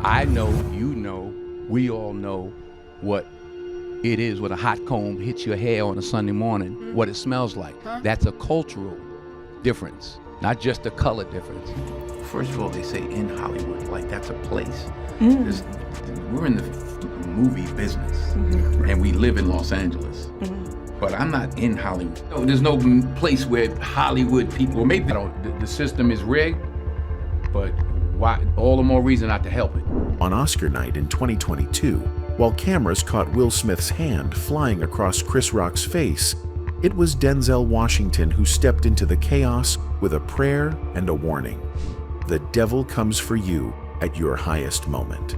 I know, you know, we all know what it is when a hot comb hits your hair on a Sunday morning, what it smells like. That's a cultural difference, not just a color difference. First of all, they say in Hollywood, like that's a place. We're in the movie business, and we live in Los Angeles. But I'm not in Hollywood. No, there's no place where Hollywood people, well, maybe the system is rigged, but why? All the more reason not to help it. On Oscar night in 2022, while cameras caught Will Smith's hand flying across Chris Rock's face, it was Denzel Washington who stepped into the chaos with a prayer and a warning. The devil comes for you at your highest moment.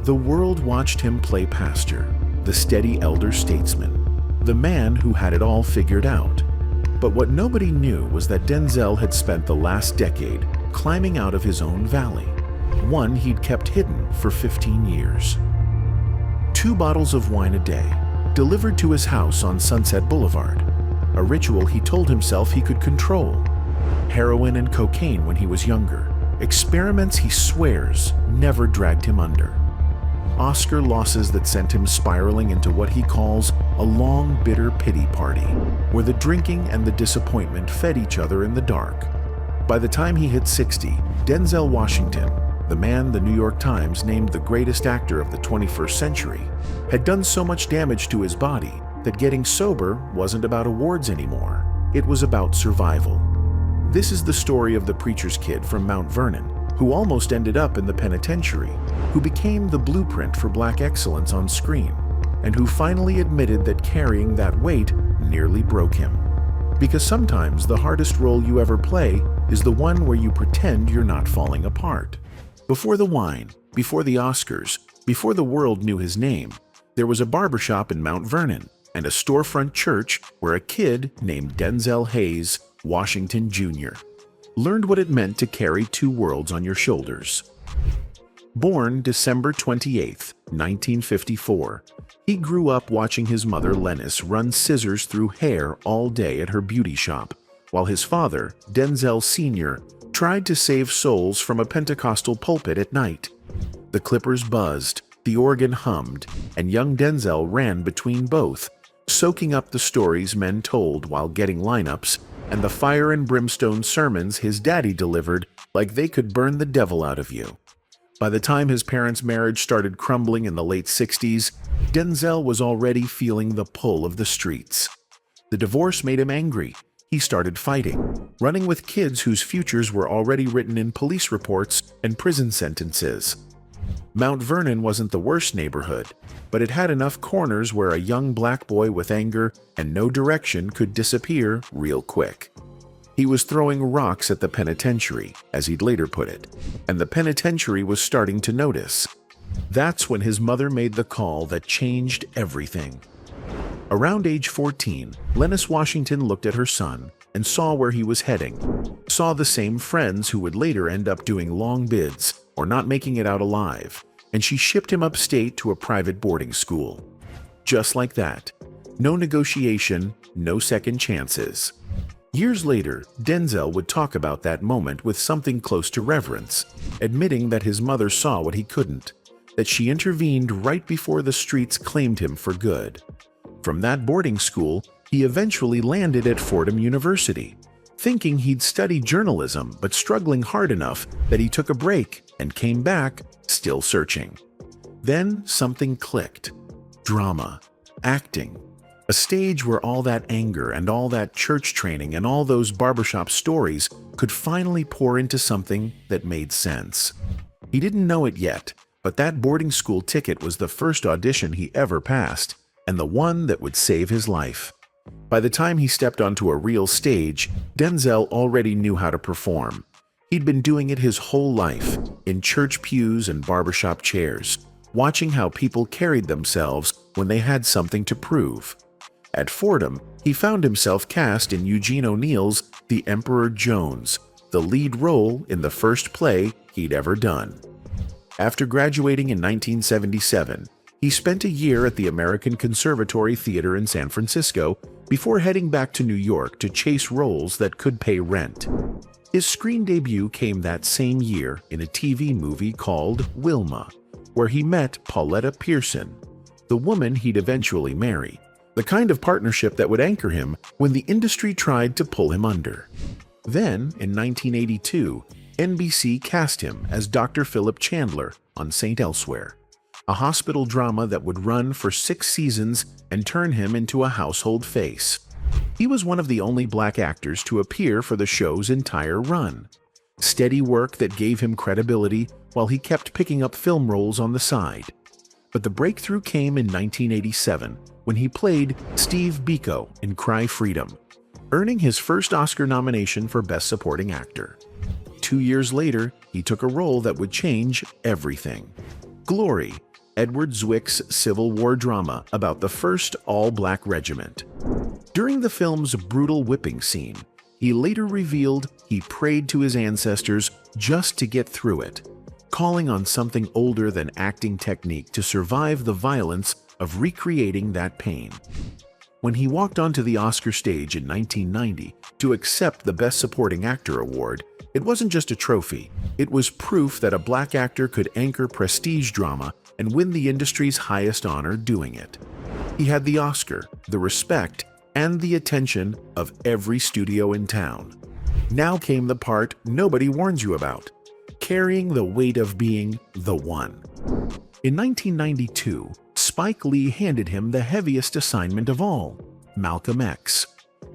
The world watched him play pastor, the steady elder statesman, the man who had it all figured out. But what nobody knew was that Denzel had spent the last decade climbing out of his own valley, one he'd kept hidden for 15 years. 2 bottles of wine a day, delivered to his house on Sunset Boulevard, a ritual he told himself he could control. Heroin and cocaine when he was younger, experiments he swears never dragged him under. Oscar losses that sent him spiraling into what he calls a long, bitter pity party, where the drinking and the disappointment fed each other in the dark. By the time he hit 60, Denzel Washington, the man the New York Times named the greatest actor of the 21st century, had done so much damage to his body that getting sober wasn't about awards anymore. It was about survival. This is the story of the preacher's kid from Mount Vernon, who almost ended up in the penitentiary, who became the blueprint for Black excellence on screen, and who finally admitted that carrying that weight nearly broke him. Because sometimes the hardest role you ever play is the one where you pretend you're not falling apart. Before the wine, before the Oscars, before the world knew his name, there was a barbershop in Mount Vernon and a storefront church where a kid named Denzel Hayes Washington Jr. learned what it meant to carry 2 worlds on your shoulders. Born December 28, 1954, he grew up watching his mother Lennis run scissors through hair all day at her beauty shop, while his father, Denzel Sr., tried to save souls from a Pentecostal pulpit at night. The clippers buzzed, the organ hummed, and young Denzel ran between both, soaking up the stories men told while getting lineups and the fire and brimstone sermons his daddy delivered like they could burn the devil out of you. By the time his parents' marriage started crumbling in the late 60s, Denzel was already feeling the pull of the streets. The divorce made him angry. He started fighting, running with kids whose futures were already written in police reports and prison sentences. Mount Vernon wasn't the worst neighborhood, but it had enough corners where a young black boy with anger and no direction could disappear real quick. He was throwing rocks at the penitentiary, as he'd later put it, and the penitentiary was starting to notice. That's when his mother made the call that changed everything. Around age 14, Lennis Washington looked at her son and saw where he was heading, saw the same friends who would later end up doing long bids or not making it out alive, and she shipped him upstate to a private boarding school. Just like that. No negotiation, no second chances. Years later, Denzel would talk about that moment with something close to reverence, admitting that his mother saw what he couldn't, that she intervened right before the streets claimed him for good. From that boarding school, he eventually landed at Fordham University, thinking he'd study journalism but struggling hard enough that he took a break and came back, still searching. Then something clicked. Drama, acting, a stage where all that anger and all that church training and all those barbershop stories could finally pour into something that made sense. He didn't know it yet, but that boarding school ticket was the first audition he ever passed, and the one that would save his life. By the time he stepped onto a real stage, Denzel already knew how to perform. He'd been doing it his whole life, in church pews and barbershop chairs, watching how people carried themselves when they had something to prove. At Fordham, he found himself cast in Eugene O'Neill's The Emperor Jones, the lead role in the first play he'd ever done. After graduating in 1977, he spent a year at the American Conservatory Theater in San Francisco before heading back to New York to chase roles that could pay rent. His screen debut came that same year in a TV movie called Wilma, where he met Pauletta Pearson, the woman he'd eventually marry, the kind of partnership that would anchor him when the industry tried to pull him under. Then, in 1982, NBC cast him as Dr. Philip Chandler on St. Elsewhere, a hospital drama that would run for 6 seasons and turn him into a household face. He was one of the only black actors to appear for the show's entire run. Steady work that gave him credibility while he kept picking up film roles on the side. But the breakthrough came in 1987 when he played Steve Biko in Cry Freedom, earning his first Oscar nomination for Best Supporting Actor. 2 years later, he took a role that would change everything. Glory, Edward Zwick's Civil War drama about the 1st All-Black Regiment. During the film's brutal whipping scene, he later revealed he prayed to his ancestors just to get through it, calling on something older than acting technique to survive the violence of recreating that pain. When he walked onto the Oscar stage in 1990 to accept the Best Supporting Actor award, it wasn't just a trophy, it was proof that a black actor could anchor prestige drama and win the industry's highest honor doing it. He had the Oscar, the respect, and the attention of every studio in town. Now came the part nobody warns you about: carrying the weight of being the one. In 1992, Spike Lee handed him the heaviest assignment of all, Malcolm X.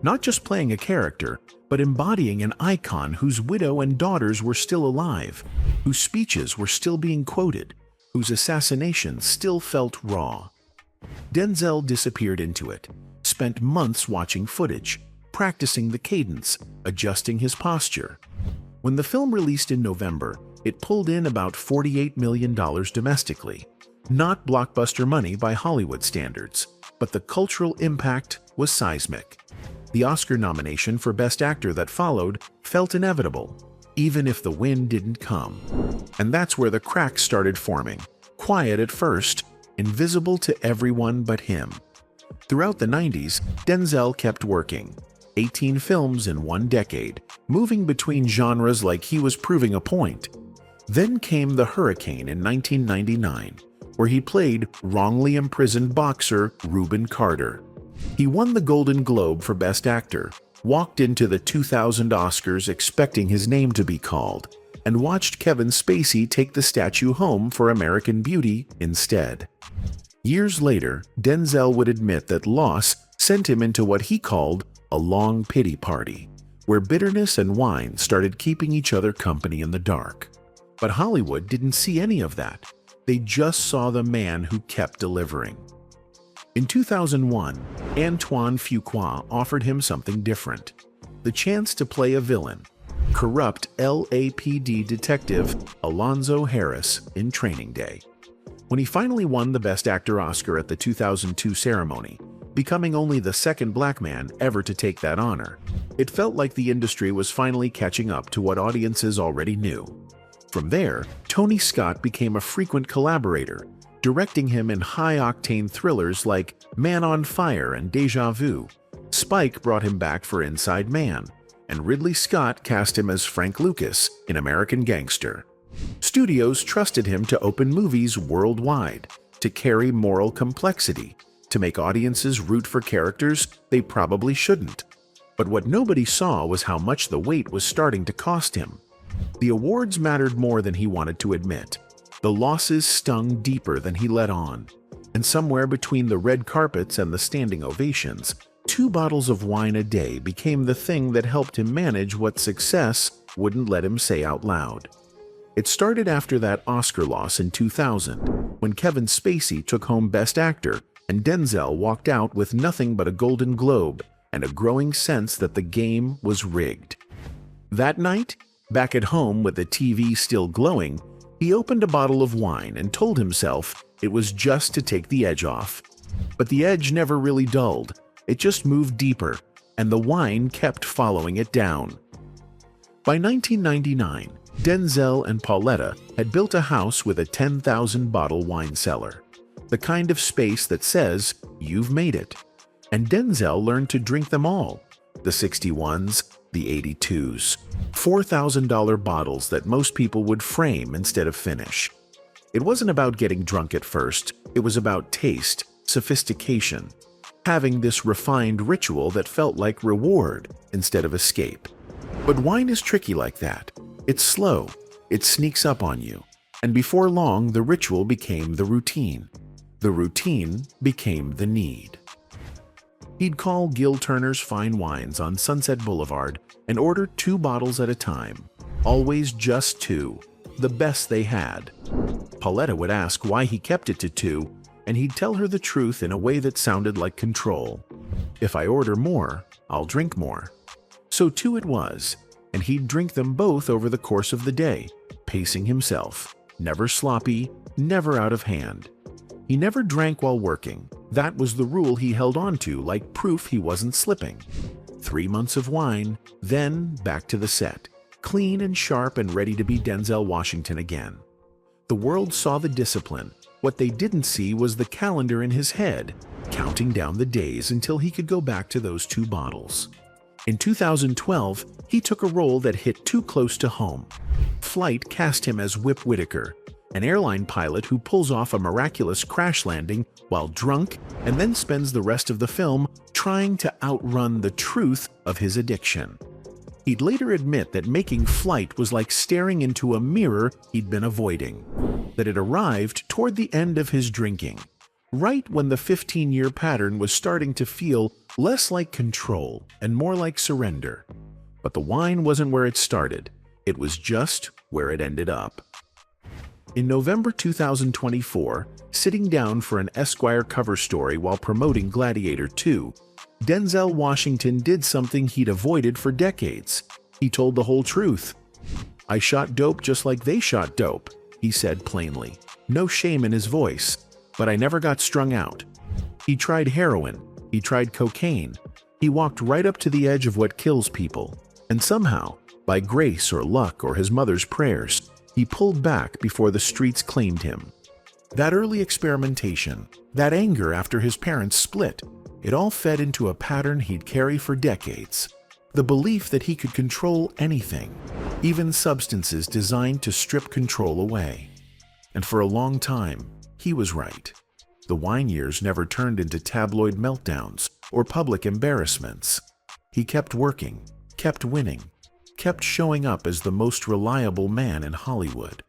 Not just playing a character, but embodying an icon whose widow and daughters were still alive, whose speeches were still being quoted, whose assassination still felt raw. Denzel disappeared into it, spent months watching footage, practicing the cadence, adjusting his posture. When the film released in November, it pulled in about $48 million domestically. Not blockbuster money by Hollywood standards, but the cultural impact was seismic. The Oscar nomination for Best Actor that followed felt inevitable, even if the win didn't come. And that's where the cracks started forming, quiet at first, invisible to everyone but him. Throughout the 90s, Denzel kept working. 18 films in 1 decade, moving between genres like he was proving a point. Then came The Hurricane in 1999, where he played wrongly imprisoned boxer Reuben Carter. He won the Golden Globe for Best Actor, walked into the 2000 Oscars expecting his name to be called, and watched Kevin Spacey take the statue home for American Beauty instead. Years later, Denzel would admit that loss sent him into what he called a long pity party, where bitterness and wine started keeping each other company in the dark. But Hollywood didn't see any of that. They just saw the man who kept delivering. In 2001, Antoine Fuqua offered him something different: the chance to play a villain, corrupt LAPD detective Alonzo Harris in Training Day. When he finally won the Best Actor Oscar at the 2002 ceremony, becoming only the second black man ever to take that honor, it felt like the industry was finally catching up to what audiences already knew. From there, Tony Scott became a frequent collaborator, directing him in high-octane thrillers like Man on Fire and Deja Vu. Spike brought him back for Inside Man, and Ridley Scott cast him as Frank Lucas in American Gangster. Studios trusted him to open movies worldwide, to carry moral complexity, to make audiences root for characters they probably shouldn't. But what nobody saw was how much the weight was starting to cost him. The awards mattered more than he wanted to admit. The losses stung deeper than he let on. And somewhere between the red carpets and the standing ovations, 2 bottles of wine a day became the thing that helped him manage what success wouldn't let him say out loud. It started after that Oscar loss in 2000, when Kevin Spacey took home Best Actor and Denzel walked out with nothing but a Golden Globe and a growing sense that the game was rigged. That night, back at home with the TV still glowing, he opened a bottle of wine and told himself it was just to take the edge off. But the edge never really dulled, it just moved deeper, and the wine kept following it down. By 1999, Denzel and Pauletta had built a house with a 10,000-bottle wine cellar, the kind of space that says, "You've made it." And Denzel learned to drink them all, the 61s, the 82s. $4,000 bottles that most people would frame instead of finish. It wasn't about getting drunk at first, it was about taste, sophistication, having this refined ritual that felt like reward instead of escape. But wine is tricky like that. It's slow, it sneaks up on you, and before long the ritual became the routine. The routine became the need. He'd call Gil Turner's Fine Wines on Sunset Boulevard and order 2 bottles at a time, always just 2, the best they had. Pauletta would ask why he kept it to 2, and he'd tell her the truth in a way that sounded like control. If I order more, I'll drink more. So 2 it was, and he'd drink them both over the course of the day, pacing himself, never sloppy, never out of hand. He never drank while working. That was the rule he held on to, like proof he wasn't slipping. 3 months of wine, then back to the set, clean and sharp and ready to be Denzel Washington again. The world saw the discipline. What they didn't see was the calendar in his head, counting down the days until he could go back to those 2 bottles. In 2012, he took a role that hit too close to home. Flight cast him as Whip Whitaker, an airline pilot who pulls off a miraculous crash landing while drunk and then spends the rest of the film trying to outrun the truth of his addiction. He'd later admit that making Flight was like staring into a mirror he'd been avoiding, that it arrived toward the end of his drinking, right when the 15-year pattern was starting to feel less like control and more like surrender. But the wine wasn't where it started, it was just where it ended up. In November 2024, sitting down for an Esquire cover story while promoting Gladiator 2, Denzel Washington did something he'd avoided for decades. He told the whole truth. "I shot dope just like they shot dope," he said plainly, no shame in his voice, "but I never got strung out." He tried heroin, he tried cocaine, he walked right up to the edge of what kills people, and somehow, by grace or luck or his mother's prayers, he pulled back before the streets claimed him. That early experimentation, that anger after his parents split, it all fed into a pattern he'd carry for decades. The belief that he could control anything, even substances designed to strip control away. And for a long time, he was right. The wine years never turned into tabloid meltdowns or public embarrassments. He kept working, kept winning, kept showing up as the most reliable man in Hollywood.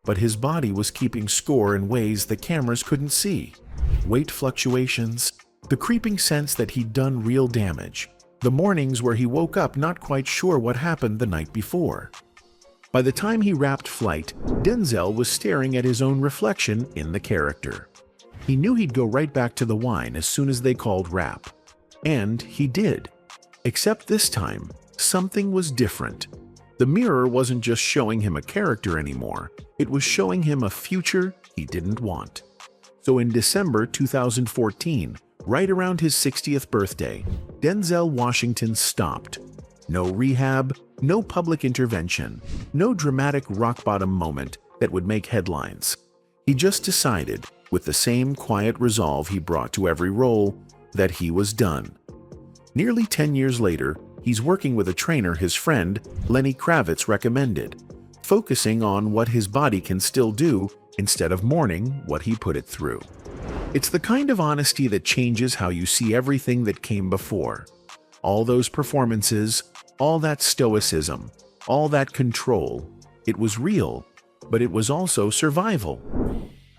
But his body was keeping score in ways the cameras couldn't see. Weight fluctuations, the creeping sense that he'd done real damage, the mornings where he woke up not quite sure what happened the night before. By the time he wrapped Flight, Denzel was staring at his own reflection in the character. He knew he'd go right back to the wine as soon as they called wrap. And he did. Except this time, something was different. The mirror wasn't just showing him a character anymore, it was showing him a future he didn't want. So in December 2014, right around his 60th birthday, Denzel Washington stopped. No rehab, no public intervention, no dramatic rock-bottom moment that would make headlines. He just decided, with the same quiet resolve he brought to every role, that he was done. Nearly 10 years later, he's working with a trainer his friend, Lenny Kravitz, recommended, focusing on what his body can still do instead of mourning what he put it through. It's the kind of honesty that changes how you see everything that came before. All those performances, all that stoicism, all that control, it was real, but it was also survival.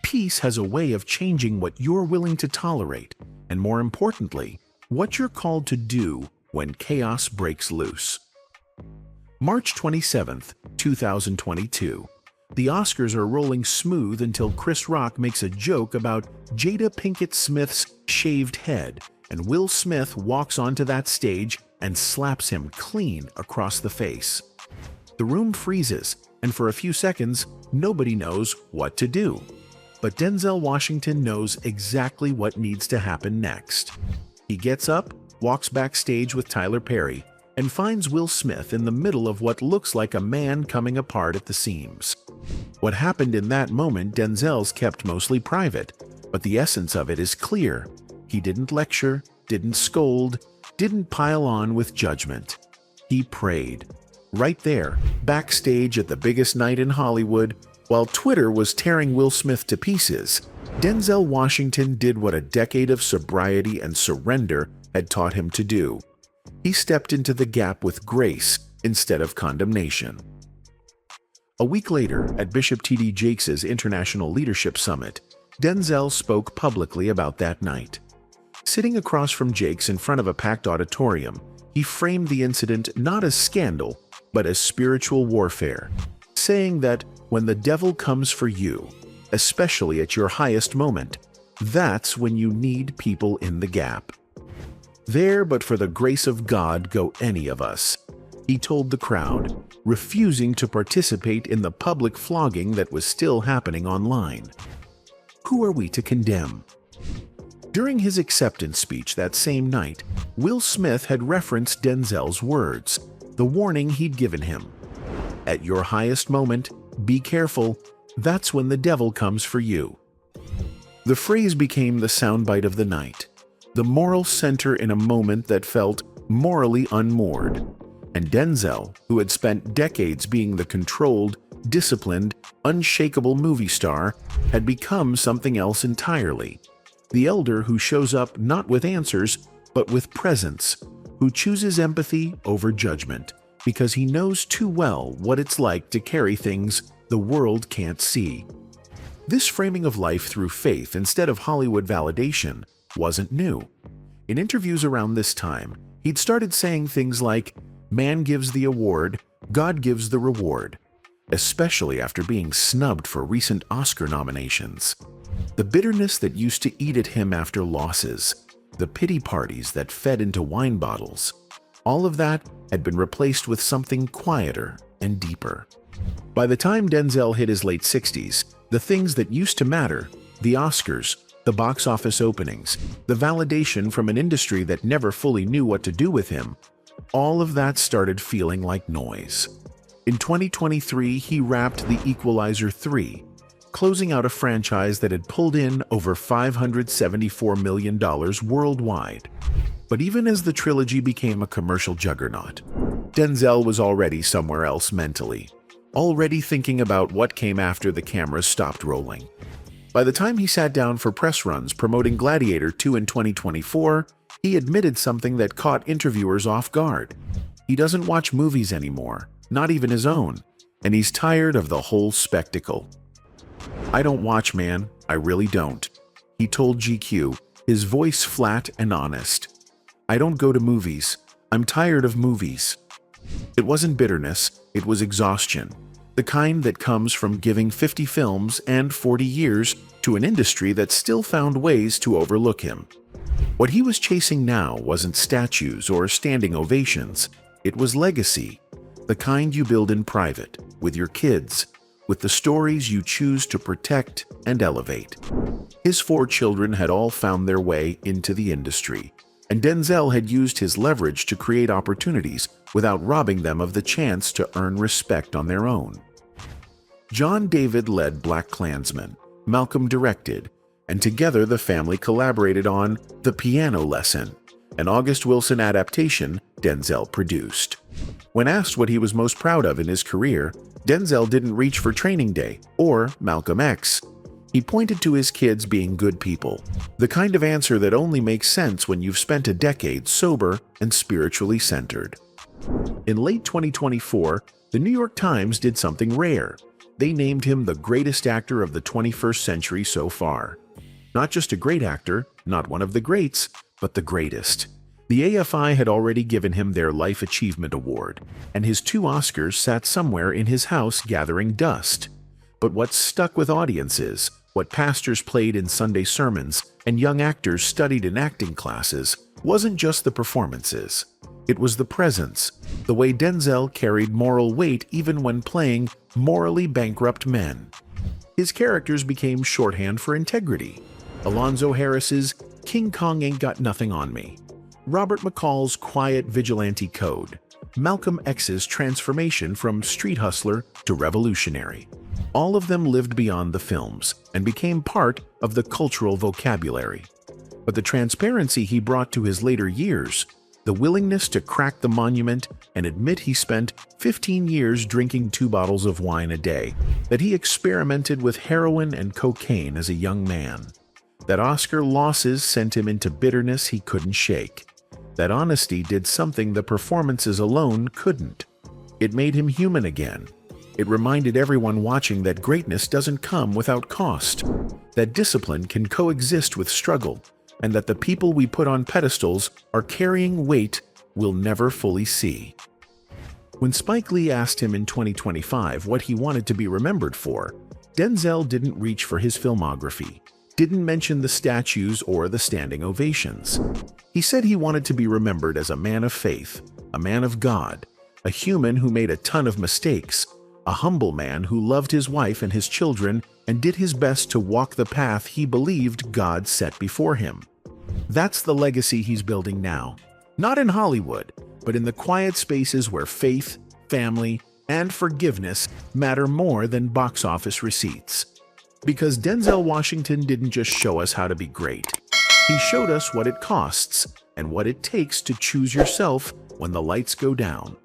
Peace has a way of changing what you're willing to tolerate, and more importantly, what you're called to do when chaos breaks loose. March 27, 2022. The Oscars are rolling smooth until Chris Rock makes a joke about Jada Pinkett Smith's shaved head, and Will Smith walks onto that stage and slaps him clean across the face. The room freezes, and for a few seconds, nobody knows what to do. But Denzel Washington knows exactly what needs to happen next. He gets up, walks backstage with Tyler Perry, and finds Will Smith in the middle of what looks like a man coming apart at the seams. What happened in that moment Denzel's kept mostly private, but the essence of it is clear. He didn't lecture, didn't scold, didn't pile on with judgment. He prayed. Right there, backstage at the biggest night in Hollywood, while Twitter was tearing Will Smith to pieces, Denzel Washington did what a decade of sobriety and surrender had taught him to do. He stepped into the gap with grace instead of condemnation. A week later, at Bishop T.D. Jakes' International Leadership Summit, Denzel spoke publicly about that night. Sitting across from Jakes in front of a packed auditorium, he framed the incident not as scandal, but as spiritual warfare, saying that when the devil comes for you, especially at your highest moment, that's when you need people in the gap. There, but for the grace of God, go any of us, he told the crowd, refusing to participate in the public flogging that was still happening online. Who are we to condemn? During his acceptance speech that same night, Will Smith had referenced Denzel's words, the warning he'd given him. At your highest moment, be careful, that's when the devil comes for you. The phrase became the soundbite of the night, the moral center in a moment that felt morally unmoored. And Denzel, who had spent decades being the controlled, disciplined, unshakable movie star, had become something else entirely. The elder who shows up not with answers, but with presence, who chooses empathy over judgment, because he knows too well what it's like to carry things the world can't see. This framing of life through faith instead of Hollywood validation wasn't new. In interviews around this time, he'd started saying things like, "Man gives the award, God gives the reward," especially after being snubbed for recent Oscar nominations. The bitterness that used to eat at him after losses, the pity parties that fed into wine bottles, all of that had been replaced with something quieter and deeper. By the time Denzel hit his late 60s, the things that used to matter, the Oscars, the box office openings, the validation from an industry that never fully knew what to do with him, all of that started feeling like noise. In 2023, he wrapped The Equalizer 3, closing out a franchise that had pulled in over $574 million worldwide. But even as the trilogy became a commercial juggernaut, Denzel was already somewhere else mentally, already thinking about what came after the cameras stopped rolling. By the time he sat down for press runs promoting Gladiator 2 in 2024, he admitted something that caught interviewers off guard. He doesn't watch movies anymore, not even his own, and he's tired of the whole spectacle. "I don't watch, man, I really don't," he told GQ, his voice flat and honest. "I don't go to movies. I'm tired of movies." It wasn't bitterness, it was exhaustion, the kind that comes from giving 50 films and 40 years to an industry that still found ways to overlook him. What he was chasing now wasn't statues or standing ovations, it was legacy, the kind you build in private, with your kids, with the stories you choose to protect and elevate. His 4 children had all found their way into the industry, and Denzel had used his leverage to create opportunities without robbing them of the chance to earn respect on their own. John David led BlacKkKlansman, Malcolm directed, and together the family collaborated on The Piano Lesson, an August Wilson adaptation Denzel produced. When asked what he was most proud of in his career, Denzel didn't reach for Training Day or Malcolm X. He pointed to his kids being good people, the kind of answer that only makes sense when you've spent a decade sober and spiritually centered. In late 2024, the New York Times did something rare. They named him the greatest actor of the 21st century so far. Not just a great actor, not one of the greats, but the greatest. The AFI had already given him their Life Achievement Award, and his 2 Oscars sat somewhere in his house gathering dust. But what stuck with audiences, what pastors played in Sunday sermons and young actors studied in acting classes, wasn't just the performances. It was the presence, the way Denzel carried moral weight even when playing morally bankrupt men. His characters became shorthand for integrity. Alonzo Harris's King Kong Ain't Got Nothing on Me, Robert McCall's quiet vigilante code, Malcolm X's transformation from street hustler to revolutionary. All of them lived beyond the films and became part of the cultural vocabulary. But the transparency he brought to his later years the willingness to crack the monument and admit he spent 15 years drinking 2 bottles of wine a day, that he experimented with heroin and cocaine as a young man, that Oscar losses sent him into bitterness he couldn't shake, that honesty did something the performances alone couldn't. It made him human again. It reminded everyone watching that greatness doesn't come without cost, that discipline can coexist with struggle, and that the people we put on pedestals are carrying weight we'll never fully see. When Spike Lee asked him in 2025 what he wanted to be remembered for, Denzel didn't reach for his filmography, didn't mention the statues or the standing ovations. He said he wanted to be remembered as a man of faith, a man of God, a human who made a ton of mistakes, a humble man who loved his wife and his children and did his best to walk the path he believed God set before him. That's the legacy he's building now, not in Hollywood, but in the quiet spaces where faith, family, and forgiveness matter more than box office receipts. Because Denzel Washington didn't just show us how to be great. He showed us what it costs and what it takes to choose yourself when the lights go down.